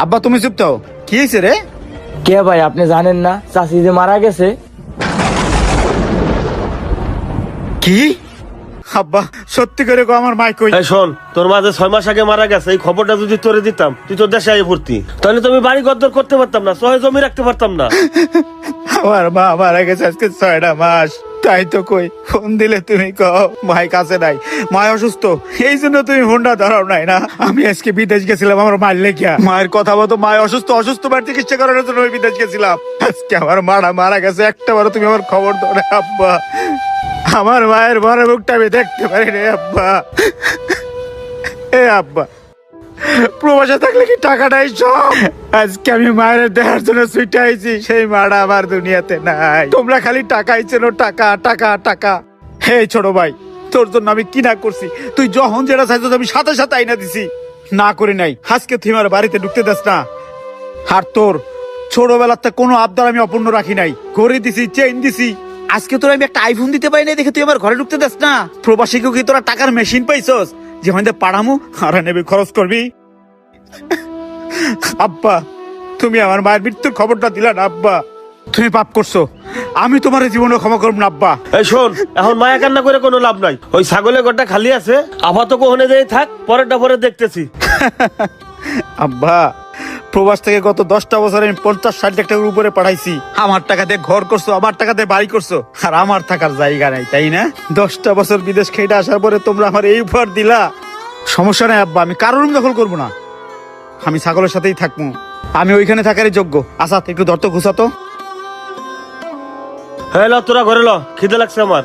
আব্বা তুমি চুপ থাও, কি হয়েছে রে? কে ভাই আপনি জানেন না চাচি যে মারা গেছে? কি আব্বা সত্যি করে গো, আমার মাই কই? এই শোন, তোর মা যে 6 মাস আগে মারা গেছে, এই খবরটা যদি তোরে দিতাম তুই তোর দেশে আই ভর্তি, তাহলে তুমি বাড়ি গদ্দর করতে পারতাম না, সহে জমি রাখতে পারতাম না। আমার মা মারা গেছে আজকে 6টা মাস, তাই তো কই ফোন দিলে তুমি কও মাই কাছে নাই, মায় অসুস্থ, এই জন্য তুমি ফোনটা ধরাও নাই না? আমি আজকে বিদেশ গেছিলাম আমার মায়ের লেখিয়া, মায়ের কথা মতো মায় অসুস্থ, অসুস্থ মায়ের চিকিৎসা করানোর জন্য আমি বিদেশ গেছিলাম। আজকে আমার মারা মারা গেছে, একটা বারো তুমি আমার খবর ধরে আব্বা, আমার মায়ের বড় মুখটা আমি দেখতে পারি রে আব্বা। এ আব্বা, প্রবাসে থাকলে কি টাকাটাই সব? আজকে আমি মায়ের দেখার জন্য ছুটে আইছি, সেই মাটা আমার দুনিয়াতে নাই। তোমরা খালি টাকাই চেনো, টাকা টাকা টাকা। হে ছোট ভাই, তোর জন্য আমি কি না করছি, তুই যখন যেটা চাইছিস আমি সাথে সাথে আইনা দিছি, না করি নাই। আজকে তুই আমার বাড়িতে ঢুকতে দাস না। আর তোর ছোটবেলাতে কোনো আবদার আমি অপূর্ণ রাখি নাই, ঘড়ি দিছি, চেইন দিছি, আজকে তোর আমি একটা আইফোন দিতে পারি নাই দেখে তুই আমার ঘরে ঢুকতে দাস না। প্রবাসী কি তোরা টাকার মেশিন পাইছস যে আমাদের পাড়ামু আর নেবে খরচ করবি? আব্বা, তুমি আমার মায়ের মৃত্যুর খবরটা দিলা না আব্বা, তুমি পাপ করছো, আমি তোমার জীবনে ক্ষমা করব না আব্বা। এই শোন, এখন মায়া কান্না করে কোনো লাভ নাই, ওই ছাগলের ঘরটা খালি আছে, আপাতত কোহনে যেয়ে থাক, পরেরটা পরে দেখতেছি। আব্বা, প্রবাস থেকে গত 10টা বছর আমি 50-60 লাখ টাকার উপরে পাঠাইছি, আমার টাকা দিয়ে ঘর করছো, আমার টাকা দিয়ে বাড়ি করছো, আর আমার থাকার জায়গা নাই, তাই না? 10টা বছর বিদেশ খেটে আসার পরে তোমরা আমার এই উপহার দিলা। সমস্যা নাই আব্বা, আমি কারোর রুম দখল করবো না, আমি ছাগলের সাথেই থাকবো, আমি ওইখানে থাকারই যোগ্য। আচ্ছা একটু ধরতো ঘুষাতো। হ্যাঁ ল, তোরা ঘরে ল, খিদে লাগছে আমার।